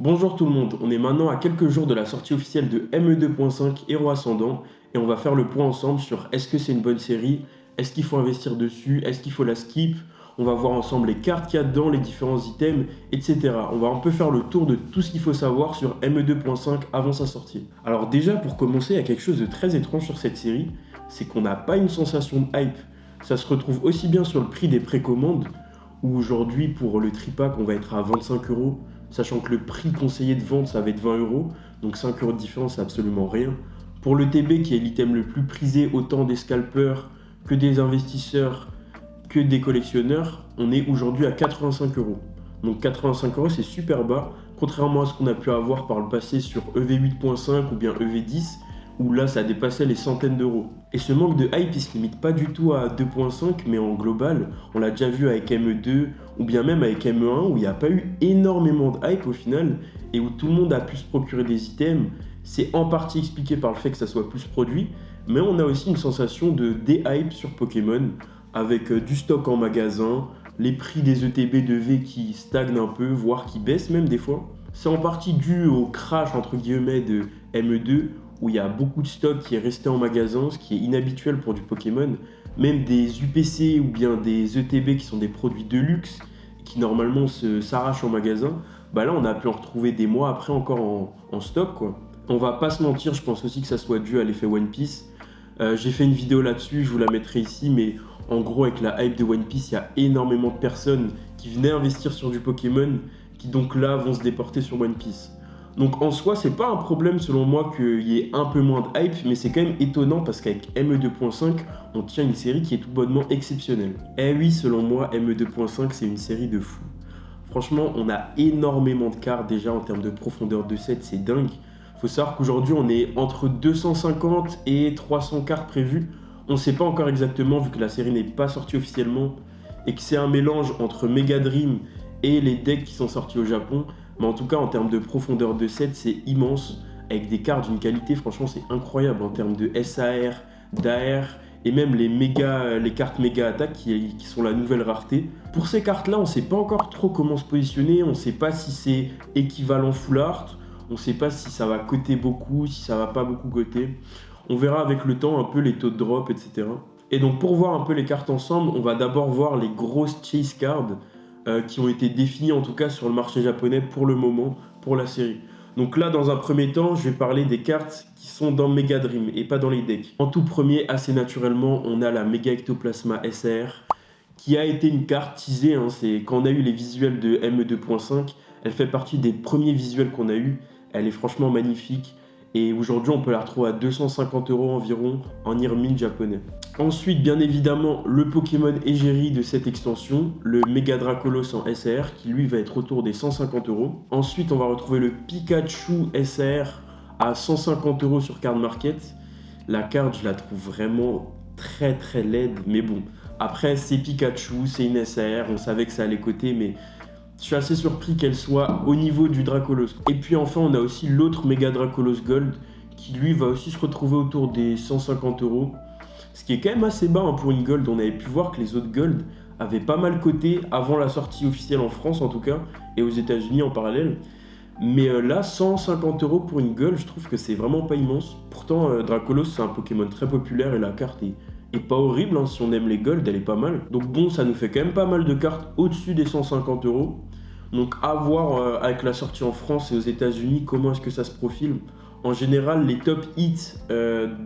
Bonjour tout le monde, on est maintenant à quelques jours de la sortie officielle de ME2.5 Héros Ascendant et on va faire le point ensemble sur est-ce que c'est une bonne série, est-ce qu'il faut investir dessus, est-ce qu'il faut la skip, on va voir ensemble les cartes qu'il y a dedans, les différents items, etc. On va un peu faire le tour de tout ce qu'il faut savoir sur ME2.5 avant sa sortie. Alors déjà pour commencer, il y a quelque chose de très étrange sur cette série, c'est qu'on n'a pas une sensation de hype. Ça se retrouve aussi bien sur le prix des précommandes, où aujourd'hui pour le tripack on va être à 25 €, sachant que le prix conseillé de vente ça va être 20 €, donc 5 € de différence c'est absolument rien. Pour le TB qui est l'item le plus prisé autant des scalpers que des investisseurs que des collectionneurs, on est aujourd'hui à 85 €. Donc 85 € c'est super bas, contrairement à ce qu'on a pu avoir par le passé sur EV8.5 ou bien EV10, où là ça dépassait les centaines d'euros. Et ce manque de hype il se limite pas du tout à 2.5 mais en global, on l'a déjà vu avec ME2 ou bien même avec ME1 où il n'y a pas eu énormément de hype au final et où tout le monde a pu se procurer des items. C'est en partie expliqué par le fait que ça soit plus produit, mais on a aussi une sensation de déhype sur Pokémon avec du stock en magasin, les prix des ETB de V qui stagnent un peu, voire qui baissent même des fois. C'est en partie dû au crash entre guillemets de ME2 où il y a beaucoup de stock qui est resté en magasin, ce qui est inhabituel pour du Pokémon. Même des UPC ou bien des ETB qui sont des produits de luxe, qui normalement s'arrachent en magasin, bah là on a pu en retrouver des mois après encore en stock quoi. On va pas se mentir, je pense aussi que ça soit dû à l'effet One Piece. J'ai fait une vidéo là-dessus, je vous la mettrai ici, mais en gros avec la hype de One Piece, il y a énormément de personnes qui venaient investir sur du Pokémon, qui donc là vont se déporter sur One Piece. Donc en soi, c'est pas un problème selon moi qu'il y ait un peu moins de hype, mais c'est quand même étonnant parce qu'avec ME2.5, on tient une série qui est tout bonnement exceptionnelle. Eh oui, selon moi, ME2.5, c'est une série de fous. Franchement, on a énormément de cartes déjà en termes de profondeur de set, c'est dingue. Faut savoir qu'aujourd'hui, on est entre 250 et 300 cartes prévues. On sait pas encore exactement vu que la série n'est pas sortie officiellement et que c'est un mélange entre Mega Dream et les decks qui sont sortis au Japon. Mais en tout cas, en termes de profondeur de set, c'est immense. Avec des cartes d'une qualité, franchement, c'est incroyable en termes de SAR, d'AR et même les cartes méga attaque qui sont la nouvelle rareté. Pour ces cartes-là, on ne sait pas encore trop comment se positionner. On ne sait pas si c'est équivalent full art. On ne sait pas si ça va coter beaucoup, si ça va pas beaucoup coter. On verra avec le temps un peu les taux de drop, etc. Et donc pour voir un peu les cartes ensemble, on va d'abord voir les grosses chase cards qui ont été définis en tout cas sur le marché japonais pour le moment, pour la série. Donc là, dans un premier temps, je vais parler des cartes qui sont dans Mega Dream et pas dans les decks. En tout premier, assez naturellement, on a la Mega Ectoplasma SR, qui a été une carte teasée. C'est quand on a eu les visuels de ME2.5, elle fait partie des premiers visuels qu'on a eu. Elle est franchement magnifique. Et aujourd'hui, on peut la retrouver à 250 € environ en Irmine japonais. Ensuite, bien évidemment, le Pokémon égérie de cette extension, le Mega Dracolos en SR, qui lui va être autour des 150 €. Ensuite, on va retrouver le Pikachu SR à 150 € sur Card Market. La carte, je la trouve vraiment très très laide, mais bon. Après, c'est Pikachu, c'est une SR, on savait que ça allait coter, mais je suis assez surpris qu'elle soit au niveau du Dracolos. Et puis enfin, on a aussi l'autre Mega Dracolos Gold, qui lui va aussi se retrouver autour des 150 €. Ce qui est quand même assez bas pour une Gold. On avait pu voir que les autres Gold avaient pas mal coté avant la sortie officielle en France en tout cas, et aux États-Unis en parallèle. Mais là, 150 € pour une Gold, je trouve que c'est vraiment pas immense. Pourtant, Dracolos, c'est un Pokémon très populaire et la carte est pas horrible. Si on aime les Gold, elle est pas mal. Donc bon, ça nous fait quand même pas mal de cartes au-dessus des 150 €. Donc à voir avec la sortie en France et aux États-Unis comment est-ce que ça se profile. En général, les top hits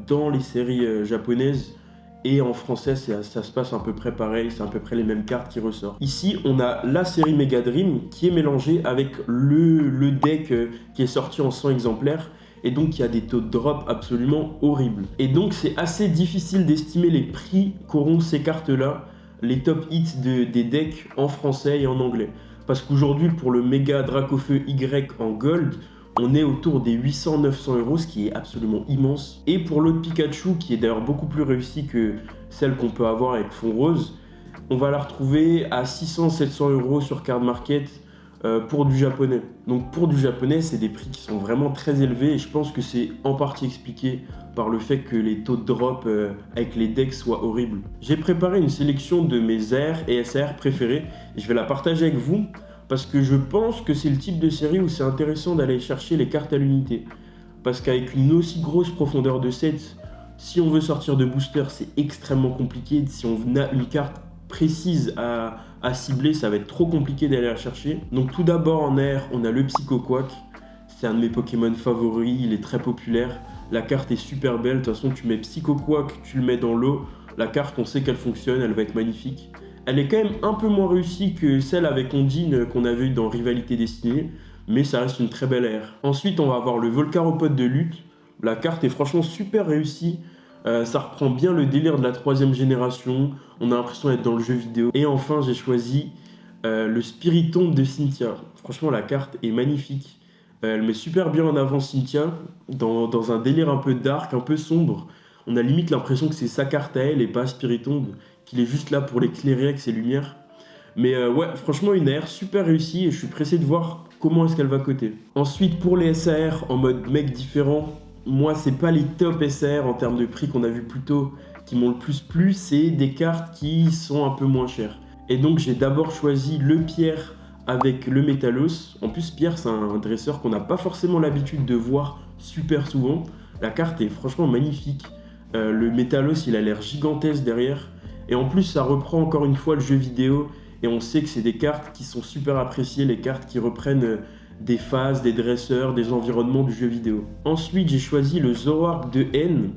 dans les séries japonaises et en français, ça se passe à peu près pareil, c'est à peu près les mêmes cartes qui ressortent. Ici, on a la série Mega Dream qui est mélangée avec le deck qui est sorti en 100 exemplaires et donc il y a des taux de drop absolument horribles. Et donc c'est assez difficile d'estimer les prix qu'auront ces cartes-là, les top hits des decks en français et en anglais. Parce qu'aujourd'hui, pour le Mega Dracofeu Y en Gold, on est autour des 800-900 €, ce qui est absolument immense. Et pour l'autre Pikachu, qui est d'ailleurs beaucoup plus réussi que celle qu'on peut avoir avec Fond Rose, on va la retrouver à 600-700 € sur Card Market pour du japonais. Donc pour du japonais, c'est des prix qui sont vraiment très élevés et je pense que c'est en partie expliqué par le fait que les taux de drop avec les decks soient horribles. J'ai préparé une sélection de mes AR et SR préférés et je vais la partager avec vous. parce que je pense que c'est le type de série où c'est intéressant d'aller chercher les cartes à l'unité. Parce qu'avec une aussi grosse profondeur de set, si on veut sortir de booster, c'est extrêmement compliqué. Si on a une carte précise à cibler, ça va être trop compliqué d'aller la chercher. Donc tout d'abord en air, on a le Psycho Quack. C'est un de mes Pokémon favoris, il est très populaire. La carte est super belle, de toute façon tu mets Psycho Quack, tu le mets dans l'eau. La carte, on sait qu'elle fonctionne, elle va être magnifique. Elle est quand même un peu moins réussie que celle avec Ondine qu'on avait eu dans Rivalité Destinée, mais ça reste une très belle aire. Ensuite, on va avoir le Volcaropode de lutte. La carte est franchement super réussie. Ça reprend bien le délire de la 3ème génération. On a l'impression d'être dans le jeu vidéo. Et enfin, j'ai choisi le Spiritomb de Cynthia. Franchement, la carte est magnifique. Elle met super bien en avant Cynthia dans un délire un peu dark, un peu sombre. On a limite l'impression que c'est sa carte à elle et pas Spiritomb, qu'il est juste là pour l'éclairer avec ses lumières. Mais ouais, franchement, une AR super réussie et je suis pressé de voir comment est-ce qu'elle va coter. Ensuite, pour les SAR en mode mec différent, moi, c'est pas les top SAR en termes de prix qu'on a vu plus tôt qui m'ont le plus plu, c'est des cartes qui sont un peu moins chères. Et donc, j'ai d'abord choisi le Pierre avec le Métalos. En plus, Pierre, c'est un dresseur qu'on n'a pas forcément l'habitude de voir super souvent. La carte est franchement magnifique. Le Métalos, il a l'air gigantesque derrière. Et en plus, ça reprend encore une fois le jeu vidéo. Et on sait que c'est des cartes qui sont super appréciées, les cartes qui reprennent des phases, des dresseurs, des environnements du jeu vidéo. Ensuite, j'ai choisi le Zoroark de N,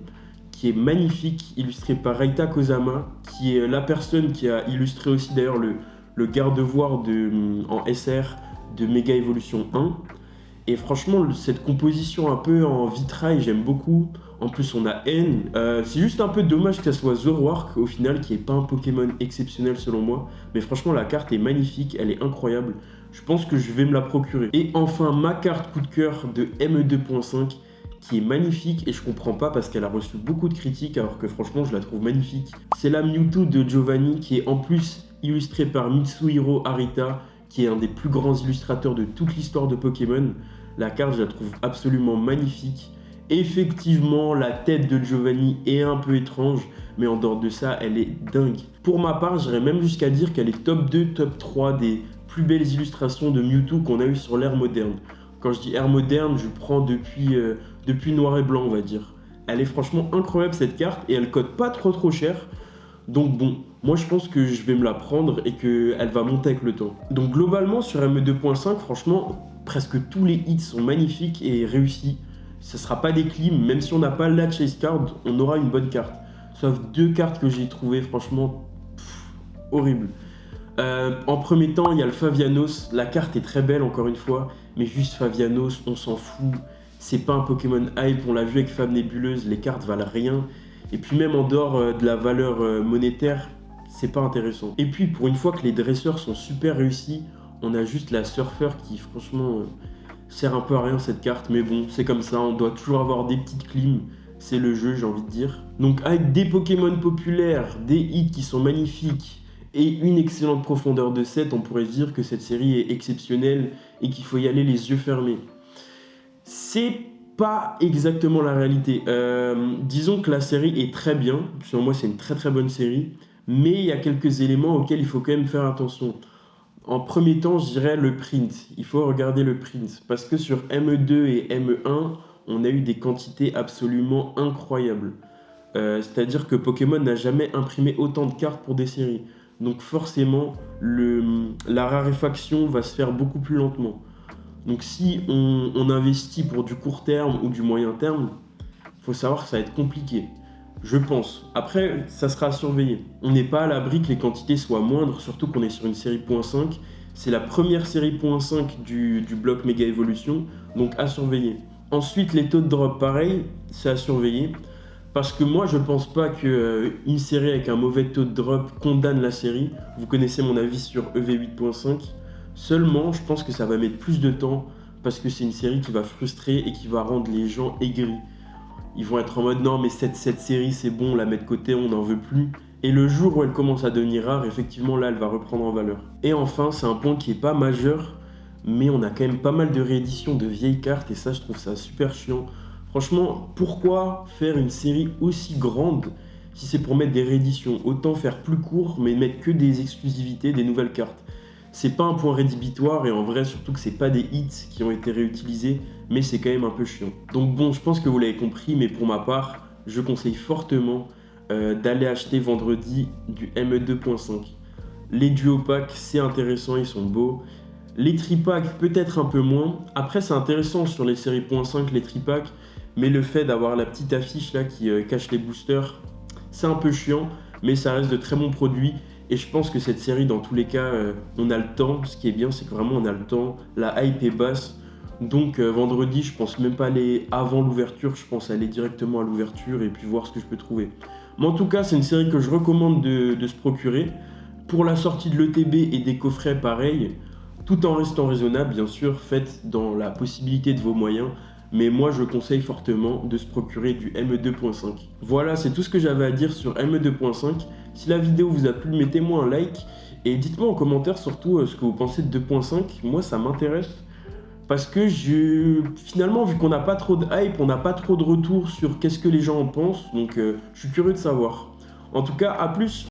qui est magnifique, illustré par Reita Kozama, qui est la personne qui a illustré aussi d'ailleurs le garde-voir en SR de Mega Evolution 1. Et franchement, cette composition un peu en vitrail, j'aime beaucoup. En plus, on a N. C'est juste un peu dommage que ça soit Zoroark au final, qui n'est pas un Pokémon exceptionnel selon moi. Mais franchement, la carte est magnifique, elle est incroyable. Je pense que je vais me la procurer. Et enfin, ma carte coup de cœur de ME2.5, qui est magnifique et je comprends pas parce qu'elle a reçu beaucoup de critiques alors que franchement, je la trouve magnifique. C'est la Mewtwo de Giovanni qui est en plus illustrée par Mitsuhiro Arita, qui est un des plus grands illustrateurs de toute l'histoire de Pokémon. La carte, je la trouve absolument magnifique. Effectivement, la tête de Giovanni est un peu étrange, mais en dehors de ça, elle est dingue. Pour ma part, j'irais même jusqu'à dire qu'elle est top 2, top 3 des plus belles illustrations de Mewtwo qu'on a eues sur l'ère moderne. Quand je dis ère moderne, je prends depuis Noir et Blanc, on va dire. Elle est franchement incroyable cette carte et elle cote pas trop cher. Donc bon, moi je pense que je vais me la prendre et qu'elle va monter avec le temps. Donc globalement sur ME2.5, franchement, presque tous les hits sont magnifiques et réussis. Ce ne sera pas des clims, même si on n'a pas la chase card, on aura une bonne carte. Sauf 2 cartes que j'ai trouvées franchement horribles. En premier temps, il y a le Favianos. La carte est très belle encore une fois, mais juste Favianos, on s'en fout. C'est pas un Pokémon hype, on l'a vu avec Fab Nébuleuse, les cartes valent rien. Et puis même en dehors de la valeur monétaire, c'est pas intéressant. Et puis pour une fois que les dresseurs sont super réussis, on a juste la Surfer qui franchement sert un peu à rien cette carte. Mais bon, c'est comme ça, on doit toujours avoir des petites clims. C'est le jeu, j'ai envie de dire. Donc avec des Pokémon populaires, des hits qui sont magnifiques et une excellente profondeur de set, on pourrait se dire que cette série est exceptionnelle et qu'il faut y aller les yeux fermés. C'est pas exactement la réalité. Disons que la série est très bien. Selon moi, c'est une très bonne série. Mais il y a quelques éléments auxquels il faut quand même faire attention. En premier temps, je dirais le print. Il faut regarder le print. Parce que sur ME2 et ME1, on a eu des quantités absolument incroyables. C'est-à-dire que Pokémon n'a jamais imprimé autant de cartes pour des séries. Donc forcément, la raréfaction va se faire beaucoup plus lentement. Donc si on investit pour du court terme ou du moyen terme, il faut savoir que ça va être compliqué. Je pense. Après, ça sera à surveiller. On n'est pas à l'abri que les quantités soient moindres, surtout qu'on est sur une série .5. C'est la première série .5 du bloc Mega Evolution, donc à surveiller. Ensuite, les taux de drop, pareil, c'est à surveiller. Parce que moi, je pense pas qu'une série avec un mauvais taux de drop condamne la série. Vous connaissez mon avis sur EV8.5. Seulement, je pense que ça va mettre plus de temps parce que c'est une série qui va frustrer et qui va rendre les gens aigris. Ils vont être en mode non mais cette série c'est bon, on la met de côté, on n'en veut plus. Et le jour où elle commence à devenir rare, effectivement là elle va reprendre en valeur. Et enfin, c'est un point qui est pas majeur, mais on a quand même pas mal de rééditions de vieilles cartes et ça je trouve ça super chiant. Franchement, pourquoi faire une série aussi grande si c'est pour mettre des rééditions? Autant faire plus court mais mettre que des exclusivités, des nouvelles cartes. C'est pas un point rédhibitoire et en vrai, surtout que c'est pas des hits qui ont été réutilisés, mais c'est quand même un peu chiant. Donc bon, je pense que vous l'avez compris, mais pour ma part, je conseille fortement d'aller acheter vendredi du ME 2.5. Les duo packs, c'est intéressant, ils sont beaux. Les tripacks, peut-être un peu moins. Après, c'est intéressant sur les séries .5, les tripacks, mais le fait d'avoir la petite affiche là qui cache les boosters, c'est un peu chiant, mais ça reste de très bons produits. Et je pense que cette série, dans tous les cas, on a le temps. Ce qui est bien, c'est que vraiment on a le temps. La hype est basse. Donc vendredi, je pense même pas aller avant l'ouverture, je pense aller directement à l'ouverture et puis voir ce que je peux trouver. Mais en tout cas, c'est une série que je recommande de se procurer. Pour la sortie de l'ETB et des coffrets, pareil, tout en restant raisonnable, bien sûr, faites dans la possibilité de vos moyens. Mais moi, je conseille fortement de se procurer du ME2.5. Voilà, c'est tout ce que j'avais à dire sur ME2.5. Si la vidéo vous a plu, mettez-moi un like et dites-moi en commentaire surtout ce que vous pensez de 2.5. Moi, ça m'intéresse parce que finalement, vu qu'on n'a pas trop de hype, on n'a pas trop de retours sur qu'est-ce que les gens en pensent, donc je suis curieux de savoir. En tout cas, à plus!